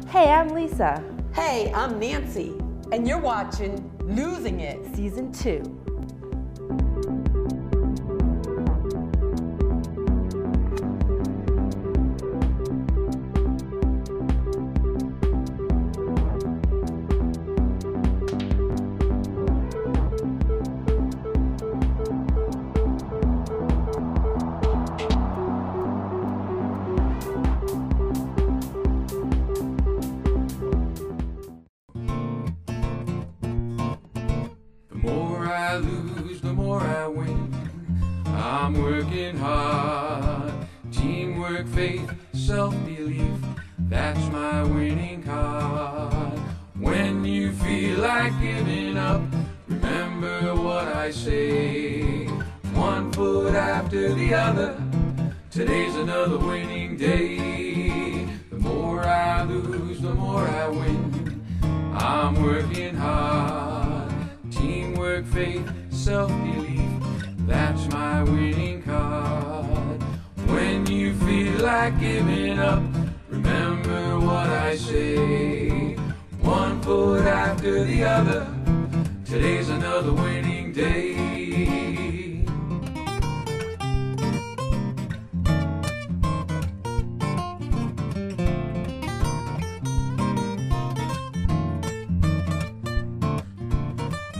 Hey, I'm Lisa. Hey, I'm Nancy. And you're watching Losing It, Season 2. I'm working hard, teamwork, faith, self-belief, that's my winning card. When you feel like giving up, remember what I say. One foot after the other, today's another winning day. The more I lose, the more I win. I'm working hard, teamwork, faith, self-belief, that's my winning card. When you feel like giving up, remember what I say. One foot after the other, today's another winning day.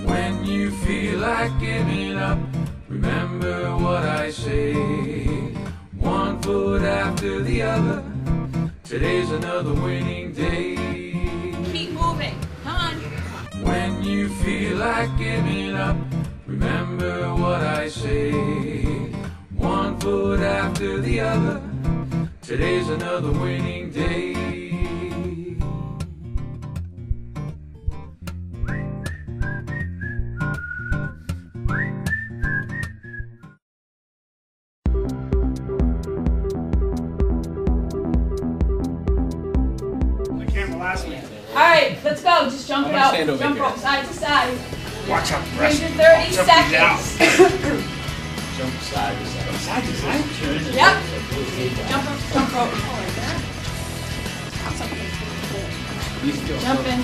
When you feel like giving up, remember what I say. One foot after the other, today's another winning day. Keep moving, come on. When you feel like giving up, remember what I say. One foot after the other, today's another winning day. Alright, let's go. Just jump it out. Jump rope side to side. Watch out. 30 seconds. Jump side to side. Side to side? Yep. Jump rope. Jump in.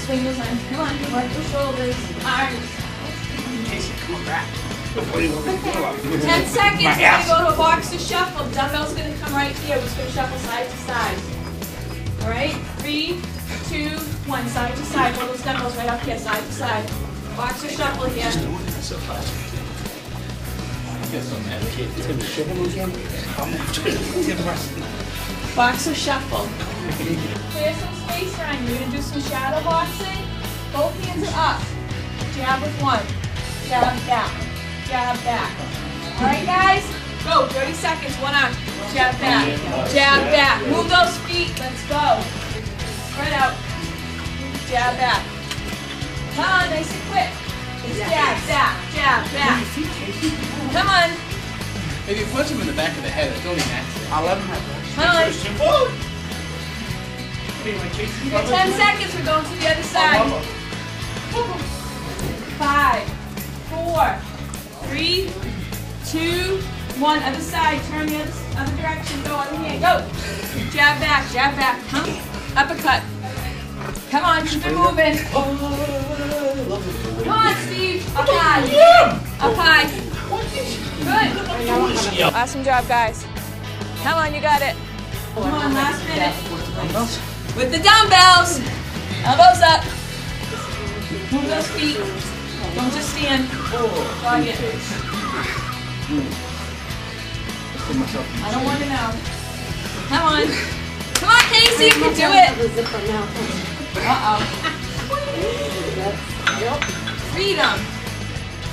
Swing those arms. Come on. Work your shoulders. Arms. Casey, come back. 10 seconds. We're going to go to a boxer shuffle. Dumbbell's going to come right here. We're just going to shuffle side to side. Alright? 3, 2, 1. Side to side. Hold those dumbbells right up here. Side to side. Boxer shuffle here. It's going to be shuffle again. Boxer shuffle. Clear some space around you. You're going to do some shadow boxing. Both hands are up. Jab with one. Jab back. Jab back. Alright guys? Go. 30 seconds. One arm. Jab back. Jab back. Move those feet. Let's go. Spread out. Jab back. Come on. Nice and quick. Jab back. Jab back. Come on. If you punch him in the back of the head, it's only accident. I'll let him have Come on. You got 10 seconds. We're going to the other side. 5, 4, 3, 2, 1. Other side. Turn the other direction. Go. Other hand. Go. Jab back. Jab back. Come. Uppercut. Come on. Keep it moving. Come on, Steve. Up high. Up high. Good. Awesome job, guys. Come on. You got it. Come on. Last minute. With the dumbbells. Elbows up. Move those feet. Don't just stand. Dog it. I don't want to know. Come on. Come on, Casey, you can do it. Uh-oh. Freedom.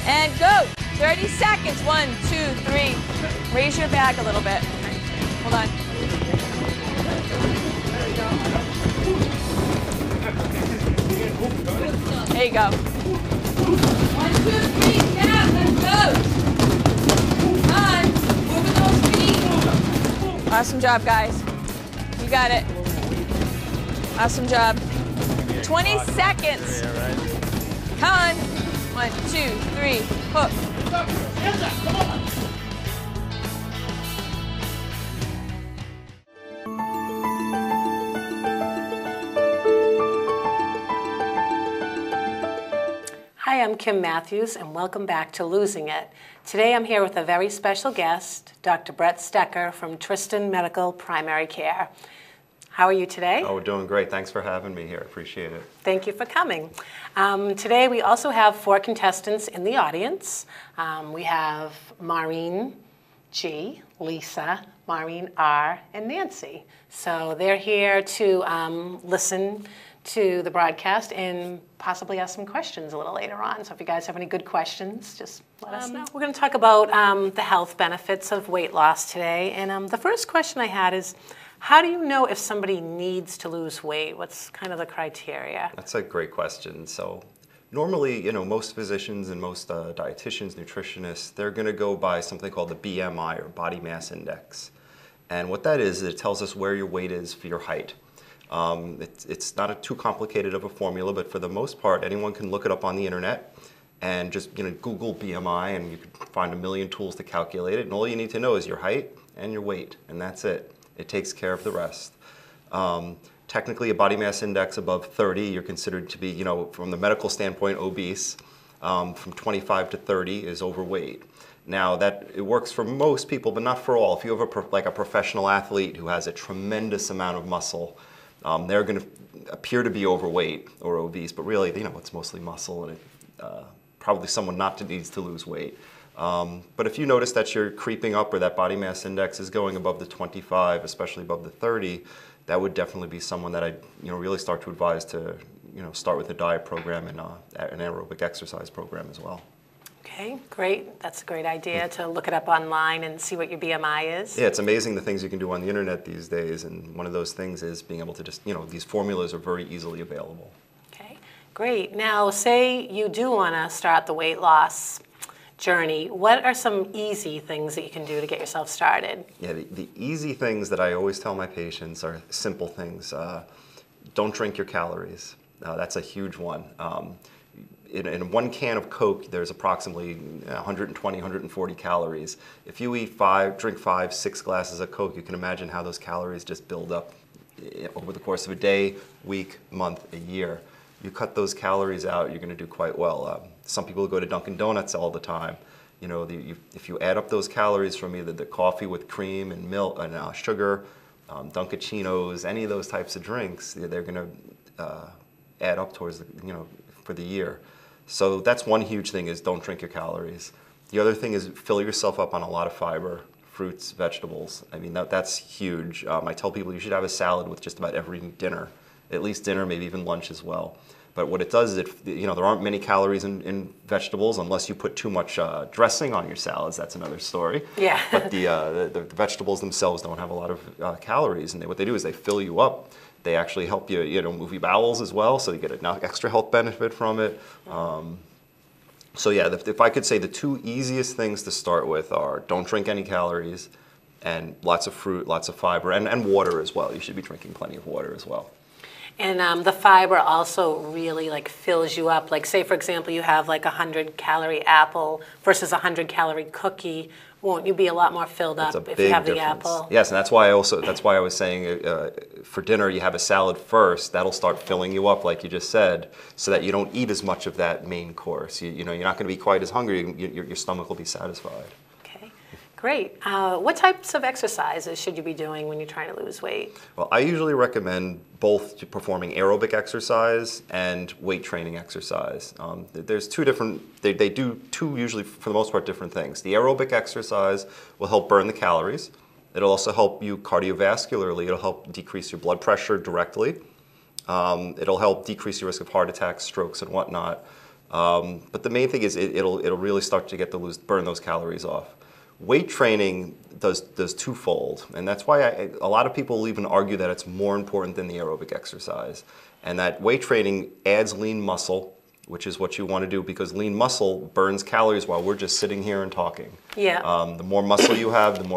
And go. 30 seconds. 1, 2, 3. Raise your back a little bit. Hold on. There you go. 1, 2, 3, down, let's go. Come on, moving those feet. Awesome job, guys. You got it. Awesome job. 20 seconds. Come on. 1, 2, 3, hook. Come on. Hi, I'm Kim Matthews, and welcome back to Losing It. Today I'm here with a very special guest, Dr. Brett Stecker from Tristan Medical Primary Care. How are you today? Oh, we're doing great. Thanks for having me here. Appreciate it. Thank you for coming. Today we also have 4 contestants in the audience. We have Maureen G, Lisa, Maureen R, and Nancy. So they're here to listen to the broadcast and possibly ask some questions a little later on. So if you guys have any good questions, just let us know. We're going to talk about the health benefits of weight loss today. And the first question I had is, how do you know if somebody needs to lose weight? What's kind of the criteria? That's a great question. So normally, most physicians and most dietitians, nutritionists, they're going to go by something called the BMI or body mass index. And what that is, it tells us where your weight is for your height. It's not too complicated of a formula, but for the most part, anyone can look it up on the internet and just Google BMI, and you can find a million tools to calculate it. And all you need to know is your height and your weight, and that's it. It takes care of the rest. Technically, a body mass index above 30, you're considered to be, from the medical standpoint, obese. From 25 to 30 is overweight. Now, it works for most people, but not for all. If you have a professional athlete who has a tremendous amount of muscle, they're going to appear to be overweight or obese, but really, it's mostly muscle, and probably someone needs to lose weight. But if you notice that you're creeping up or that body mass index is going above the 25, especially above the 30, that would definitely be someone that I'd really start to advise to start with a diet program and an aerobic exercise program as well. Okay, great. That's a great idea to look it up online and see what your BMI is. Yeah, it's amazing the things you can do on the internet these days, and one of those things is being able to just, these formulas are very easily available. Okay, great. Now, say you do want to start the weight loss journey. What are some easy things that you can do to get yourself started? Yeah, the easy things that I always tell my patients are simple things. Don't drink your calories. That's a huge one. In 1 can of Coke, there's approximately 120, 140 calories. If you drink 5, 6 glasses of Coke, you can imagine how those calories just build up over the course of a day, week, month, a year. You cut those calories out, you're going to do quite well. Some people go to Dunkin' Donuts all the time. If you add up those calories from either the coffee with cream and milk and sugar, Dunkachinos, any of those types of drinks, they're going to add up towards for the year. So that's one huge thing, is don't drink your calories. The other thing is fill yourself up on a lot of fiber, fruits, vegetables. I mean, that's huge. I tell people you should have a salad with just about every dinner, at least dinner, maybe even lunch as well. But what it does is, there aren't many calories in vegetables unless you put too much dressing on your salads. That's another story. Yeah. But the vegetables themselves don't have a lot of calories, and what they do is they fill you up. They actually help you, move your bowels as well, so you get an extra health benefit from it. So yeah, if I could say the 2 easiest things to start with are don't drink any calories, and lots of fruit, lots of fiber, and water as well. You should be drinking plenty of water as well. And the fiber also really fills you up. Like, say for example, you have a 100-calorie apple versus a 100-calorie cookie. Won't you be a lot more filled up if you have the apple? Yes, and that's why I was saying for dinner you have a salad first. That'll start filling you up, like you just said, so that you don't eat as much of that main course. You're not going to be quite as hungry. Your stomach will be satisfied. Okay, great. What types of exercises should you be doing when you're trying to lose weight? Well, I usually recommend both performing aerobic exercise and weight training exercise. There's 2 different, they do 2 usually for the most part different things. The aerobic exercise will help burn the calories. It'll also help you cardiovascularly. It'll help decrease your blood pressure directly. It'll help decrease your risk of heart attacks, strokes, and whatnot. But the main thing is it'll really start to burn those calories off. Weight training does twofold, and that's why a lot of people will even argue that it's more important than the aerobic exercise, and that weight training adds lean muscle, which is what you want to do, because lean muscle burns calories while we're just sitting here and talking. Yeah. The more muscle you have, the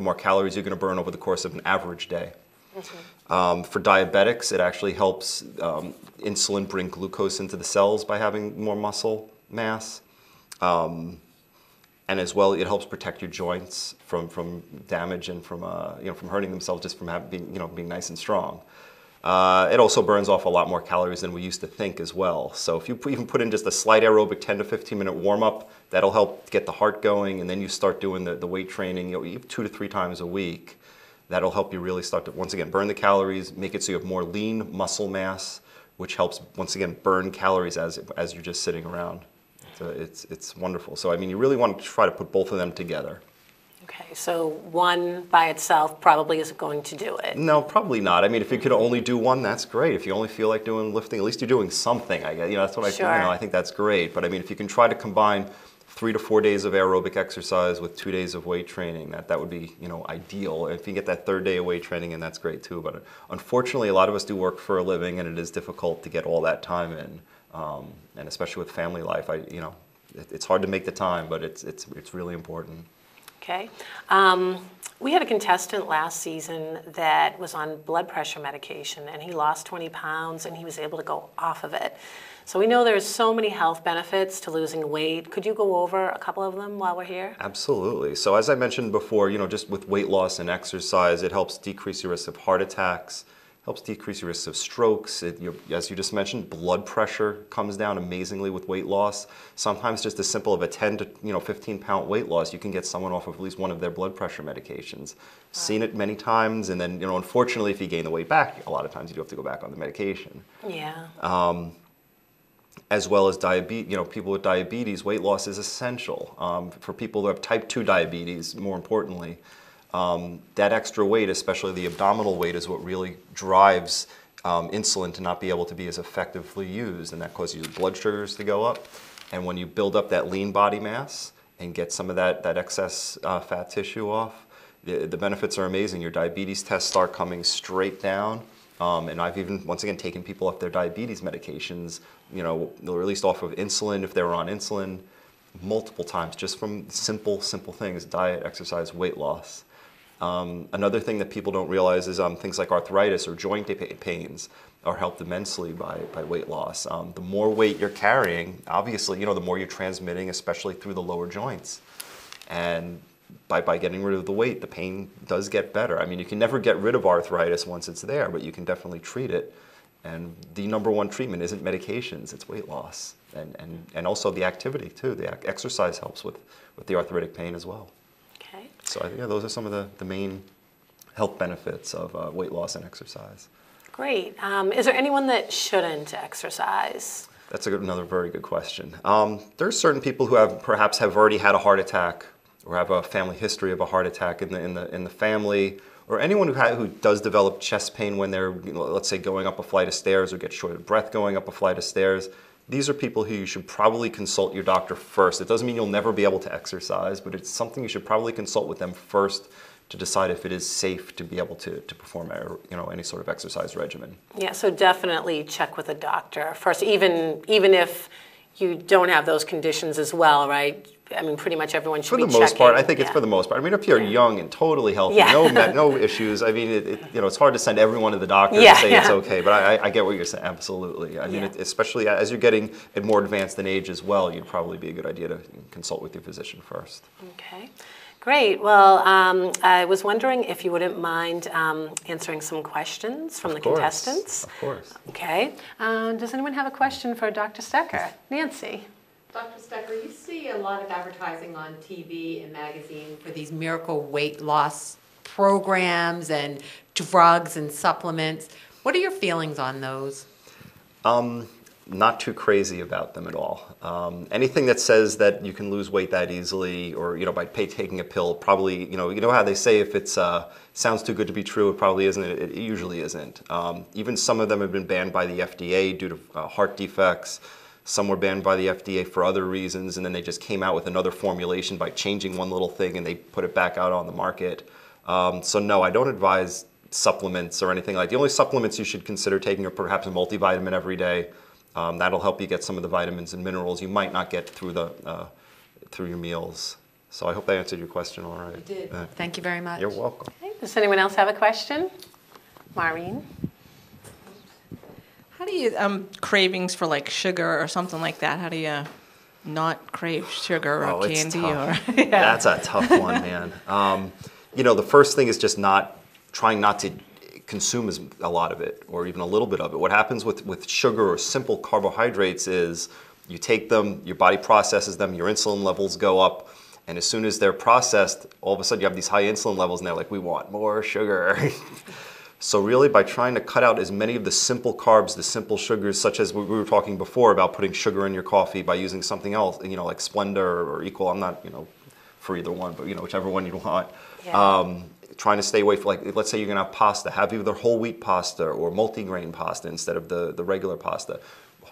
more calories you're going to burn over the course of an average day. Mm-hmm. For diabetics, it actually helps insulin bring glucose into the cells by having more muscle mass. And as well, it helps protect your joints from damage and from hurting themselves just from being nice and strong. It also burns off a lot more calories than we used to think as well. So if you even put in just a slight aerobic 10 to 15 minute warm up, that'll help get the heart going, and then you start doing the weight training 2 to 3 times a week. That'll help you really start to, once again, burn the calories, make it so you have more lean muscle mass, which helps, once again, burn calories as you're just sitting around. So it's wonderful. So I mean, you really want to try to put both of them together. Okay, so one by itself probably isn't going to do it. No, probably not. I mean, if you could only do one, that's great. If you only feel like doing lifting, at least you're doing something. I guess that's what Sure. I think that's great. But I mean, if you can try to combine 3 to 4 days of aerobic exercise with 2 days of weight training, that would be ideal. And if you get that third day of weight training, and that's great too. But unfortunately, a lot of us do work for a living, and it is difficult to get all that time in. And especially with family life, it's hard to make the time, but it's really important. Okay. We had a contestant last season that was on blood pressure medication, and he lost 20 pounds, and he was able to go off of it. So we know there's so many health benefits to losing weight. Could you go over a couple of them while we're here? Absolutely. So as I mentioned before, just with weight loss and exercise, it helps decrease your risk of heart attacks, helps decrease your risk of strokes. As you just mentioned, blood pressure comes down amazingly with weight loss. Sometimes just as simple of a 10 to 15 pound weight loss, you can get someone off of at least one of their blood pressure medications. Wow. Seen it many times, and then unfortunately, if you gain the weight back, a lot of times you do have to go back on the medication. Yeah. As well as diabetes, people with diabetes, weight loss is essential. For people who have type 2 diabetes, more importantly, that extra weight, especially the abdominal weight, is what really drives insulin to not be able to be as effectively used, and that causes your blood sugars to go up. And when you build up that lean body mass and get some of that excess fat tissue off, the benefits are amazing. Your diabetes tests start coming straight down. And I've even, once again, taken people off their diabetes medications, or at least off of insulin if they were on insulin, multiple times, just from simple things: diet, exercise, weight loss. Another thing that people don't realize is things like arthritis or joint pains are helped immensely by weight loss. The more weight you're carrying, obviously, the more you're transmitting, especially through the lower joints. And by getting rid of the weight, the pain does get better. I mean, you can never get rid of arthritis once it's there, but you can definitely treat it. And the number one treatment isn't medications, it's weight loss. And also the activity too. The exercise helps with the arthritic pain as well. Okay. So I think those are some of the main health benefits of weight loss and exercise. Great. Is there anyone that shouldn't exercise? That's another very good question. There are certain people who perhaps have already had a heart attack, or have a family history of a heart attack in the family, or anyone who does develop chest pain when they're, let's say, going up a flight of stairs or get short of breath going up a flight of stairs. These are people who you should probably consult your doctor first. It doesn't mean you'll never be able to exercise, but it's something you should probably consult with them first to decide if it is safe to be able to perform any sort of exercise regimen. Yeah, so definitely check with a doctor first, even if you don't have those conditions as well, right? I mean, pretty much everyone should be checking. For the most part, I think it's for the most part. I mean, if you're young and totally healthy, no issues. I mean, it's hard to send everyone to the doctor and say it's okay, but I get what you're saying, absolutely. I mean, especially as you're getting more advanced in age as well, you'd probably be a good idea to consult with your physician first. Okay. Great. Well, I was wondering if you wouldn't mind answering some questions from the contestants. Of course. Okay. Does anyone have a question for Dr. Stecker? Nancy. Dr. Stecker, you see a lot of advertising on TV and magazine for these miracle weight loss programs and drugs and supplements. What are your feelings on those? Not too crazy about them at all. Anything that says that you can lose weight that easily, or by taking a pill, probably you know how they say if it's sounds too good to be true, it probably isn't. It usually isn't. Even some of them have been banned by the FDA due to heart defects. Some were banned by the FDA for other reasons, and then they just came out with another formulation by changing one little thing, and they put it back out on the market. So no, I don't advise supplements or anything like. The only supplements you should consider taking are perhaps a multivitamin every day. That'll help you get some of the vitamins and minerals you might not get through your meals. So I hope that answered your question all right. It did. Thank you very much. You're welcome. Okay. Does anyone else have a question? Maureen? How do you, cravings for like sugar or something like that, how do you not crave sugar or candy? That's a tough one, man. The first thing is just trying not to consume a lot of it or even a little bit of it. What happens with sugar or simple carbohydrates is you take them, your body processes them, your insulin levels go up, and as soon as they're processed, all of a sudden you have these high insulin levels and they're like, we want more sugar. So really by trying to cut out as many of the simple carbs, the simple sugars, such as we were talking before about putting sugar in your coffee by using something else, like Splenda or Equal, I'm not, for either one, but whichever one you want. Yeah. Trying to stay away from, like, let's say you're gonna have pasta, have either whole wheat pasta or multigrain pasta instead of the regular pasta.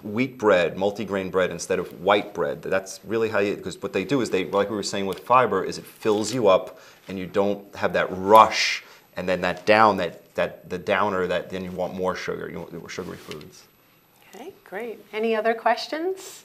Wheat bread, multigrain bread instead of white bread. That's really how because what they do is like we were saying with fiber, is it fills you up and you don't have that rush and then the downer that then you want more sugar, you want more sugary foods. Okay, great. Any other questions?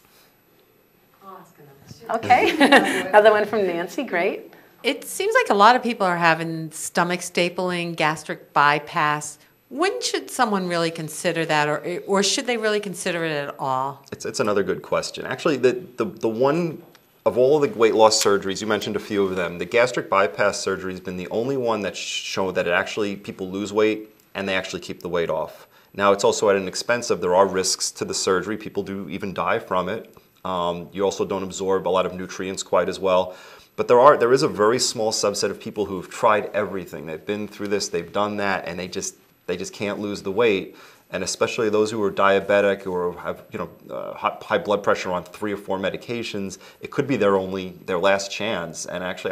I'll ask another. Okay, another one from Nancy, great. It seems like a lot of people are having stomach stapling, gastric bypass. When should someone really consider that, or should they really consider it at all? It's another good question. Actually, the one of all the weight loss surgeries, you mentioned a few of them, the gastric bypass surgery has been the only one that's shown that it actually, people lose weight and they actually keep the weight off. Now, it's also at an expense of, there are risks to the surgery. People do even die from it. You also don't absorb a lot of nutrients quite as well. But there is a very small subset of people who've tried everything. They've been through this, they've done that, and they just can't lose the weight. And especially those who are diabetic or have high blood pressure on 3 or 4 medications, it could be their last chance. And actually,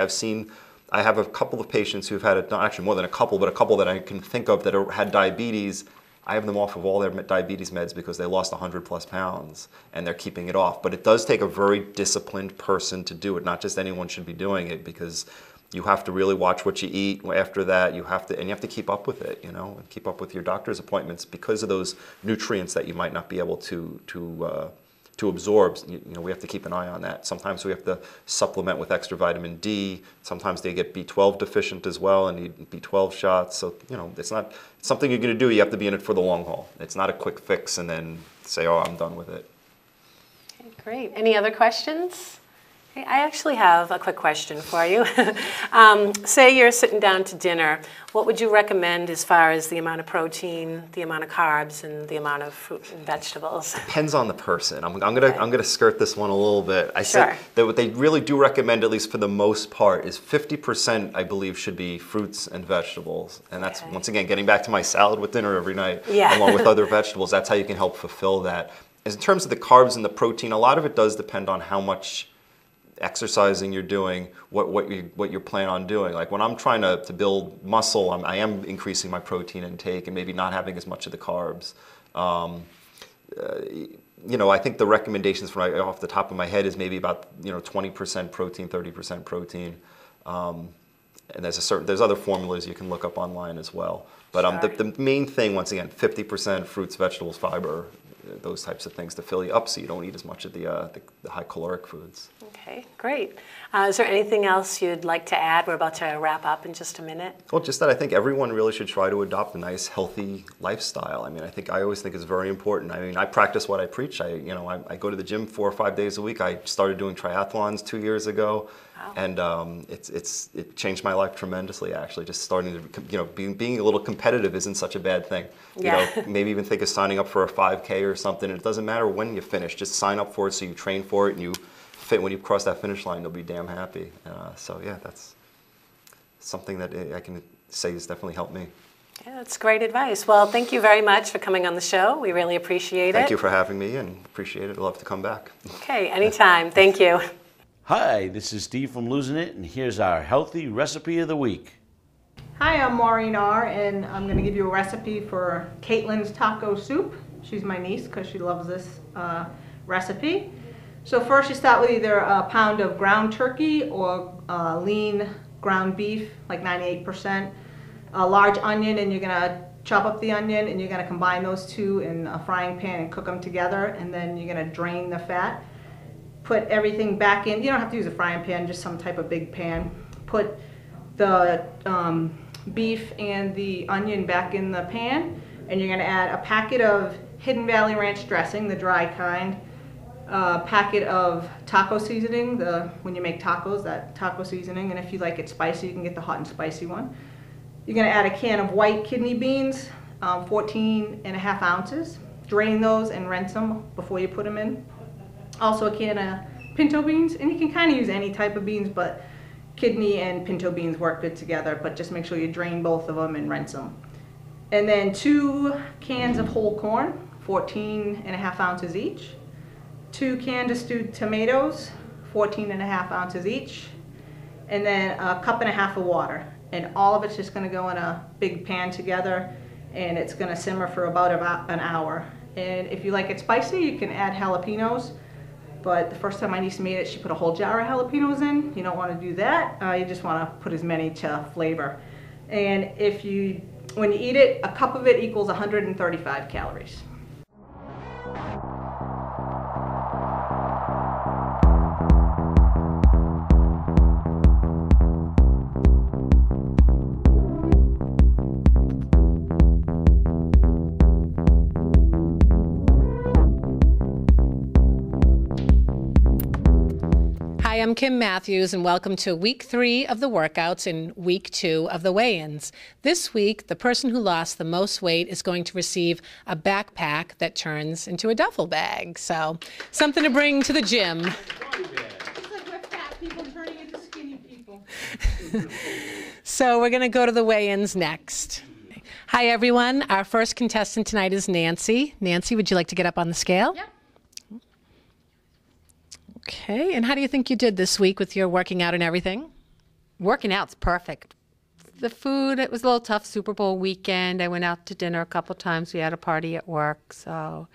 I have a couple of patients who've had not actually more than a couple, but a couple that I can think of that had diabetes. I have them off of all their diabetes meds because they lost 100+ pounds and they're keeping it off. But it does take a very disciplined person to do it. Not just anyone should be doing it, because you have to really watch what you eat. After that, you have to keep up with it, and keep up with your doctor's appointments because of those nutrients that you might not be able to absorb. We have to keep an eye on that. Sometimes we have to supplement with extra vitamin D. Sometimes they get B12 deficient as well and need B12 shots. So, it's something you're going to do. You have to be in it for the long haul. It's not a quick fix and then say, oh, I'm done with it. Okay, great. Any other questions? Hey, I actually have a quick question for you. Say you're sitting down to dinner. What would you recommend as far as the amount of protein, the amount of carbs, and the amount of fruit and vegetables? Depends on the person. I'm gonna skirt this one a little bit. I said that what they really do recommend, at least for the most part, is 50%, I believe, should be fruits and vegetables. And that's, once again, getting back to my salad with dinner every night, along with other vegetables. That's how you can help fulfill that. As in terms of the carbs and the protein, a lot of it does depend on how much exercising you're doing, what you're planning on doing. Like when I'm trying to build muscle, I am increasing my protein intake and maybe not having as much of the carbs. I think the recommendations from off the top of my head is maybe about 20% protein, 30% protein, and there's other formulas you can look up online as well. But the main thing, once again, 50% fruits, vegetables, fiber, those types of things to fill you up so you don't eat as much of the high caloric foods. Okay, great. Is there anything else you'd like to add? We're about to wrap up in just a minute. Well, just that I think everyone really should try to adopt a nice, healthy lifestyle. I always think it's very important. I practice what I preach. I go to the gym 4 or 5 days a week. I started doing triathlons 2 years ago. Wow. And it changed my life tremendously, actually. Just starting to, being a little competitive isn't such a bad thing. Maybe even think of signing up for a 5K or something. It doesn't matter when you finish. Just sign up for it so you train for it and when you cross that finish line, you'll be damn happy. That's something that I can say has definitely helped me. Yeah, that's great advice. Well, thank you very much for coming on the show. We really appreciate it. Thank you for having me and appreciate it. I'd love to come back. Okay, anytime. Thank you. Hi, this is Steve from Losing It, and here's our healthy recipe of the week. Hi, I'm Maureen R., and I'm going to give you a recipe for Caitlin's taco soup. She's my niece because she loves this recipe. So first you start with either a pound of ground turkey or lean ground beef, like 98%, a large onion, and you're going to chop up the onion and you're going to combine those two in a frying pan and cook them together, and then you're going to drain the fat. Put everything back in. You don't have to use a frying pan, just some type of big pan. Put the beef and the onion back in the pan, and you're going to add a packet of Hidden Valley Ranch dressing, the dry kind, a packet of taco seasoning, when you make tacos, that taco seasoning, and if you like it spicy, you can get the hot and spicy one. You're going to add a can of white kidney beans, 14.5 ounces. Drain those and rinse them before you put them in. Also a can of pinto beans, and you can kind of use any type of beans, but kidney and pinto beans work good together, but just make sure you drain both of them and rinse them. And then 2 cans of whole corn, 14.5 ounces each. 2 cans of stewed tomatoes, 14.5 ounces each. And then a cup and a half of water. And all of it's just going to go in a big pan together, and it's going to simmer for about an hour. And if you like it spicy, you can add jalapenos. But the first time my niece made it, she put a whole jar of jalapenos in. You don't want to do that. You just want to put as many to flavor. And when you eat it, a cup of it equals 135 calories. Hi, I'm Kim Matthews, and welcome to week 3 of the workouts and week 2 of the weigh-ins. This week, the person who lost the most weight is going to receive a backpack that turns into a duffel bag. So, something to bring to the gym. It's like we're fat people turning into skinny people. So, we're going to go to the weigh-ins next. Hi, everyone. Our first contestant tonight is Nancy. Nancy, would you like to get up on the scale? Yep. Okay, and how do you think you did this week with your working out and everything? Working out's perfect. The food, it was a little tough. Super Bowl weekend. I went out to dinner a couple times. We had a party at work, so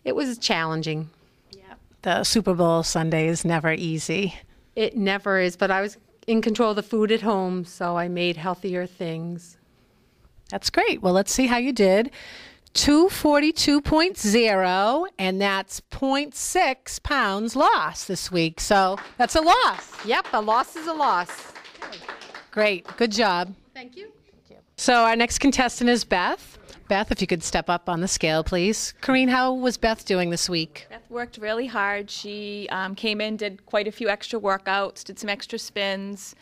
it was challenging. Yeah. The Super Bowl Sunday is never easy. It never is, but I was in control of the food at home, so I made healthier things. That's great. Well, let's see how you did. 242.0, and that's 0.6 pounds lost this week. So that's a loss. Yep, a loss is a loss. Great. Good job. Thank you. So our next contestant is Beth. Beth, if you could step up on the scale, please. Corinne, how was Beth doing this week? Beth worked really hard. She came in, did quite a few extra workouts, did some extra spins,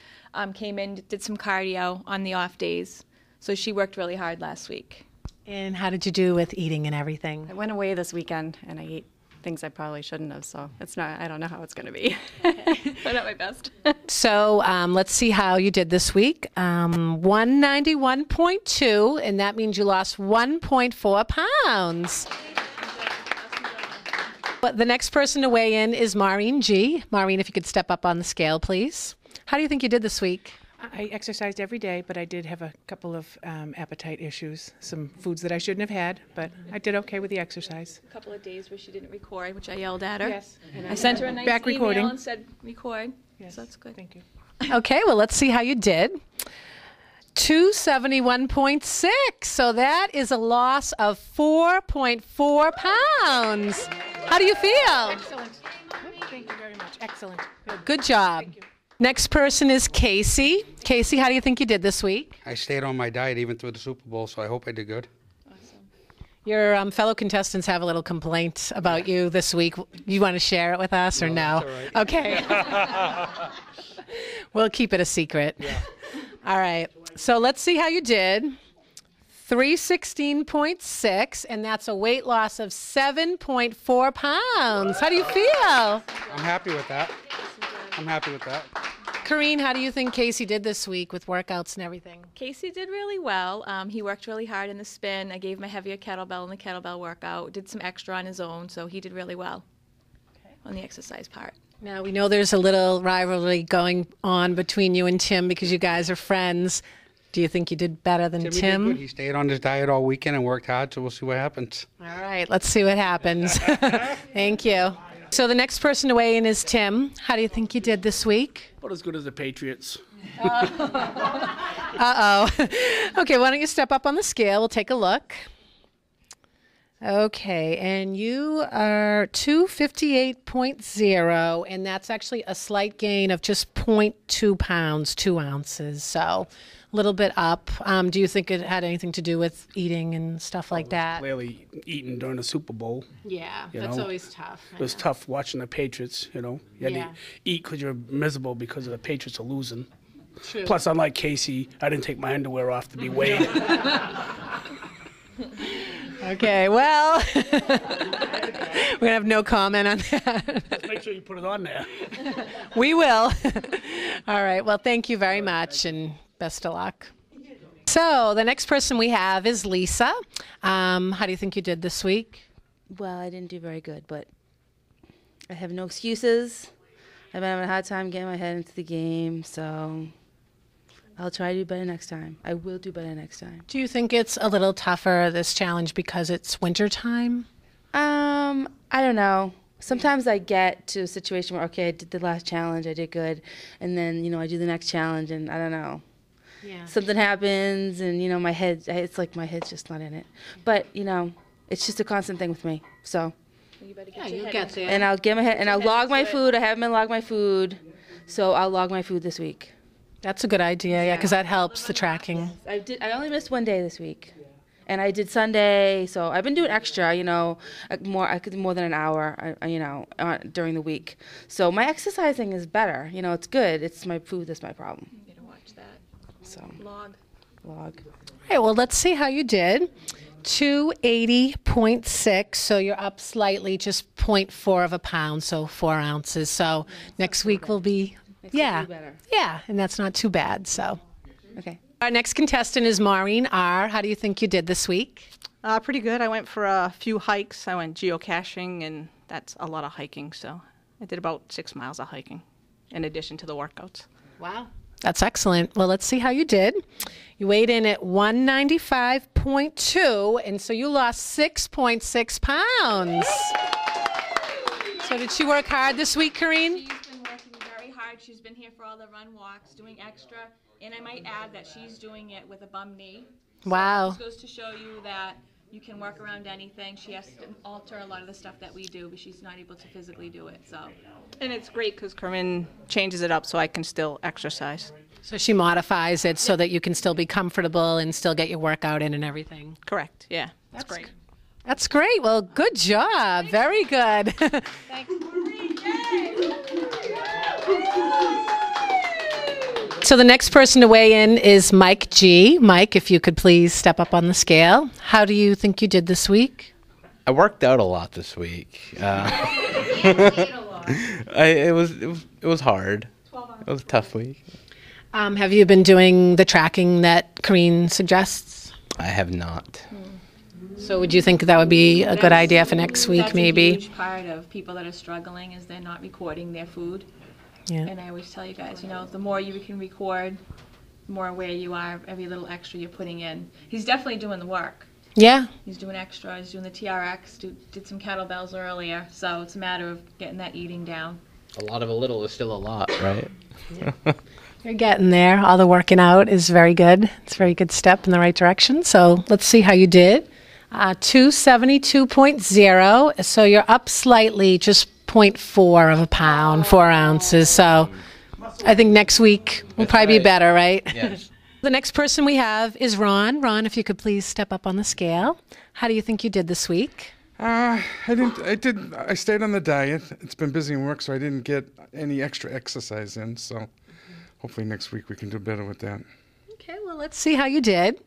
came in, did some cardio on the off days. So she worked really hard last week. And how did you do with eating and everything? I went away this weekend and I ate things I probably shouldn't have, so I don't know how it's going to be. But at my best. So let's see how you did this week. 191.2, and that means you lost 1.4 pounds. But the next person to weigh in is Maureen G. Maureen, if you could step up on the scale, please. How do you think you did this week? I exercised every day, but I did have a couple of appetite issues, some foods that I shouldn't have had, but I did okay with the exercise. A couple of days where she didn't record, which I yelled at her. Yes. I sent her a nice email recording. and said record. Yes. So that's good. Thank you. Okay, well, let's see how you did. 271.6, so that is a loss of 4.4 pounds. How do you feel? Excellent. Thank you very much. Excellent. Good job. Thank you. Next person is Casey. Casey, how do you think you did this week? I stayed on my diet even through the Super Bowl, so I hope I did good. Your fellow contestants have a little complaint about you this week. You want to share it with us or no? That's all right. Okay. We'll keep it a secret. Yeah. All right. So let's see how you did. 316.6, and that's a weight loss of 7.4 pounds. How do you feel? I'm happy with that. I'm happy with that. Corinne, how do you think Casey did this week with workouts and everything? Casey did really well. He worked really hard in the spin. I gave him a heavier kettlebell in the kettlebell workout. Did some extra on his own, so he did really well on the exercise part. Now, we know there's a little rivalry going on between you and Tim because you guys are friends. Do you think you did better than Timmy Tim? did good. He stayed on his diet all weekend and worked hard, so we'll see what happens. All right, let's see what happens. Thank you. So the next person to weigh in is Tim. How do you think you did this week? About as good as the Patriots. Uh-oh. Okay, why don't you step up on the scale? We'll take a look. Okay, and you are 258.0, and that's actually a slight gain of just 0.2 pounds, 2 ounces. So a little bit up. Do you think it had anything to do with eating and stuff like that? Clearly eating during the Super Bowl. Yeah, You that's know, always tough. It was tough watching the Patriots, you know. You had Yeah. to eat because you're miserable because the Patriots are losing. True. Plus, unlike Casey, I didn't take my underwear off to be weighed. Okay, well, we're going to have no comment on that. Just make sure you put it on there. We will. All right, well, thank you very much, and best of luck. So the next person we have is Lisa. How do you think you did this week? Well, I didn't do very good, but I have no excuses. I've been having a hard time getting my head into the game, so I'll try to do better next time. I will do better next time. Do you think it's a little tougher, this challenge, because it's winter time? I don't know. Sometimes I get to a situation where, okay, I did the last challenge, I did good, and then, I do the next challenge, and I don't know. Yeah. Something happens, and, my head, it's like my head's just not in it. But, it's just a constant thing with me, so. You better Yeah, you'll get there. And I'll get my head, and I'll log my food. I haven't been logged my food, so I'll log my food this week. That's a good idea, yeah, because that helps the tracking. I only missed one day this week, and I did Sunday, so I've been doing extra. I could do more than an hour, during the week. So my exercising is better. It's good. It's my food that's my problem. You gotta watch that. So Log. All right, well, let's see how you did. 280.6, so you're up slightly, just 0.4 of a pound, so 4 ounces. So next week will be, yeah, and that's not too bad. So, okay. Our next contestant is Maureen R. How do you think you did this week? Pretty good. I went for a few hikes. I went geocaching, and that's a lot of hiking. So I did about 6 miles of hiking in addition to the workouts. Wow. That's excellent. Well, let's see how you did. You weighed in at 195.2, and so you lost 6.6 pounds. So did she work hard this week, Corinne? She's been working very hard. She's been here for all the run walks, doing extra. And I might add that she's doing it with a bum knee. Wow. So this goes to show you that you can work around anything. She has to alter a lot of the stuff that we do, but she's not able to physically do it. So. And it's great because Corinne changes it up so I can still exercise. So she modifies it so that you can still be comfortable and still get your workout in and everything. Correct, yeah. That's great. That's great. Well, good job. Very good. Thanks. So the next person to weigh in is Mike G. Mike, if you could please step up on the scale. How do you think you did this week? I worked out a lot this week. It was hard. It was a tough week. Have you been doing the tracking that Corinne suggests? I have not. So would you think that would be a good idea for next week, maybe? That's a huge part of people that are struggling is they're not recording their food. Yeah. And I always tell you guys, the more you can record, the more aware you are of every little extra you're putting in. He's definitely doing the work. Yeah. He's doing extra. He's doing the TRX, did some kettlebells earlier. So it's a matter of getting that eating down. A lot of a little is still a lot, right? Yeah. You're getting there. All the working out is very good. It's a very good step in the right direction. So let's see how you did. 272.0. So you're up slightly, just 0.4 of a pound, 4 ounces. So I think next week will probably be better, right? Yes. The next person we have is Ron. Ron, if you could please step up on the scale. How do you think you did this week? I stayed on the diet. It's been busy in work, so I didn't get any extra exercise in. So hopefully next week we can do better with that. Okay, well, let's see how you did.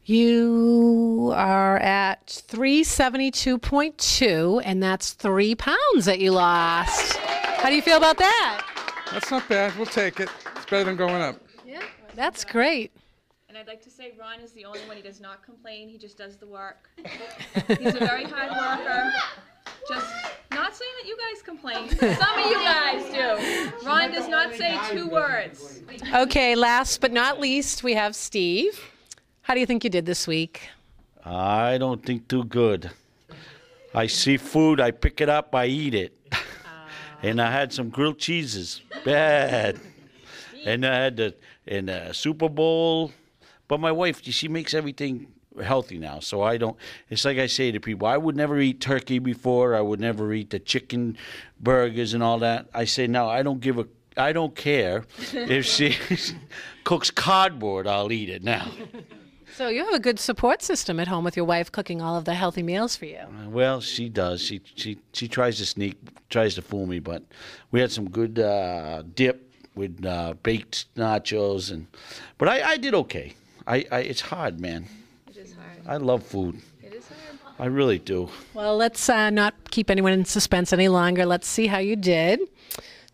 You are at 372.2, and that's 3 pounds that you lost. How do you feel about that? That's not bad. We'll take it. It's better than going up. Yeah, that's great. And I'd like to say Ron is the only one. He does not complain. He just does the work. He's a very hard worker. Just not saying that you guys complain. Some of you guys do. Ron does not say 2 words. Okay, last but not least, we have Steve. How do you think you did this week? I don't think too good. I see food, I pick it up, I eat it. And I had some grilled cheeses. Bad. And I had the Super Bowl. But my wife, she makes everything healthy now. So I don't, it's like I say to people, I would never eat turkey before. I would never eat the chicken burgers and all that. I say, no, I don't care. If she cooks cardboard, I'll eat it now. So you have a good support system at home with your wife cooking all of the healthy meals for you. Well, she does. She tries to fool me, but we had some good dip with baked nachos, but I did okay. It's hard, man. It is hard. I love food. It is hard. I really do. Well, let's not keep anyone in suspense any longer. Let's see how you did.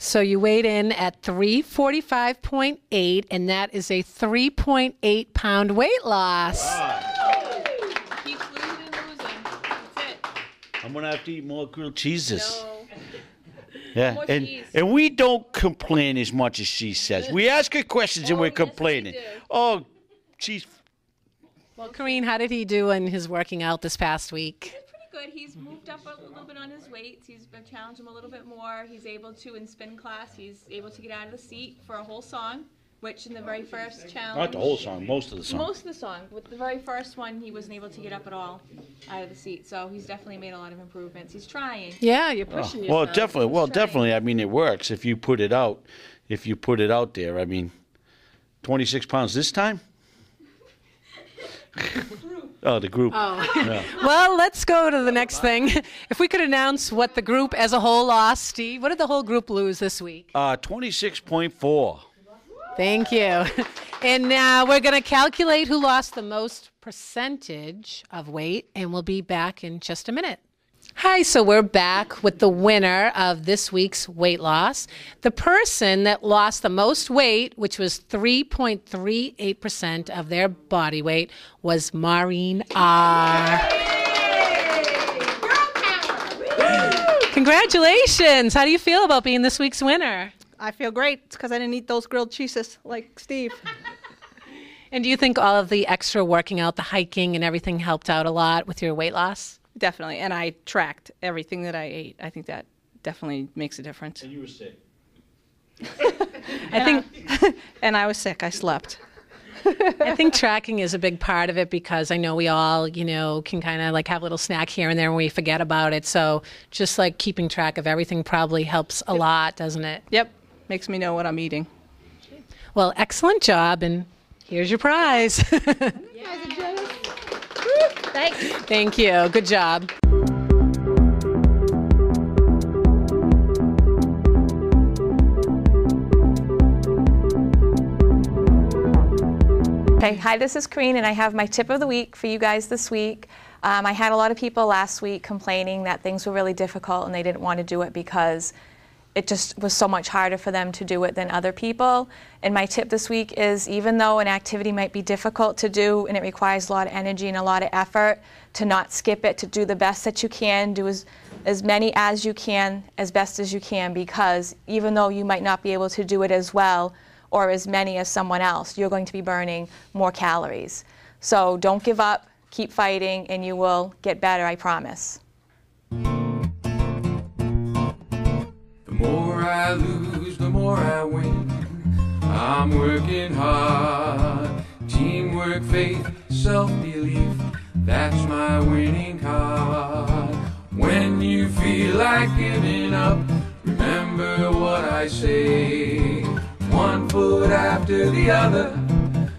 So you weighed in at 345.8, and that is a 3.8 pound weight loss. Keep losing and losing. That's it. I'm going to have to eat more grilled cheeses. No. Yeah, More and cheese. and we don't complain as much as she says. We ask her questions and we're complaining. Oh, she's... Well, Corinne, how did he do in his working out this past week? Pretty good. He's moved up a little bit on his weights. I've challenged him a little bit more. He's able to, in spin class, he's able to get out of the seat for a whole song, which in the very first challenge... Not the whole song, most of the song. Most of the song. With the very first one, he wasn't able to get up at all out of the seat. So he's definitely made a lot of improvements. He's trying. Yeah, you're pushing yourself. Well, definitely. Well, definitely. I mean, it works if you put it out. If you put it out there, I mean, 26 pounds this time. Oh, the group. Oh. Yeah. Well, let's go to the next thing. If we could announce what the group as a whole lost, Steve. What did the whole group lose this week? 26.4. Thank you. And now we're going to calculate who lost the most percentage of weight, and we'll be back in just a minute. Hi, so we're back with the winner of this week's weight loss. The person that lost the most weight, which was 3.38% of their body weight, was Maureen R. Congratulations. How do you feel about being this week's winner? I feel great. It's because I didn't eat those grilled cheeses like Steve. And do you think all of the extra working out, the hiking and everything helped out a lot with your weight loss? Definitely. And I tracked everything that I ate. I think that definitely makes a difference. And you were sick. And I was sick. I slept. I think tracking is a big part of it because I know we all, can kind of like have a little snack here and there when we forget about it. So just like keeping track of everything probably helps a lot, doesn't it? Yep. Makes me know what I'm eating. Well, excellent job. And here's your prize. Thanks. Thank you. Good job. Okay, hi, this is Corinne, and I have my tip of the week for you guys this week. I had a lot of people last week complaining that things were really difficult and they didn't want to do it because it just was so much harder for them to do it than other people. And my tip this week is, even though an activity might be difficult to do and it requires a lot of energy and a lot of effort, to not skip it, to do the best that you can, do as many as you can, as best as you can, because even though you might not be able to do it as well or as many as someone else, you're going to be burning more calories. So don't give up, keep fighting, and you will get better, I promise. The more I lose, the more I win. I'm working hard. Teamwork, faith, self-belief, that's my winning card. When you feel like giving up, remember what I say. One foot after the other,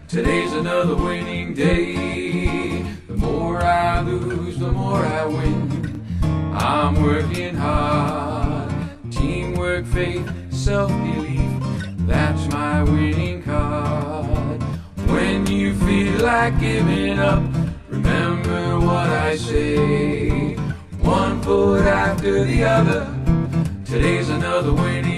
today's another winning day. The more I lose, the more I win. I'm working hard. Teamwork, faith, self-belief, that's my winning card. When you feel like giving up, remember what I say. One foot after the other, today's another winning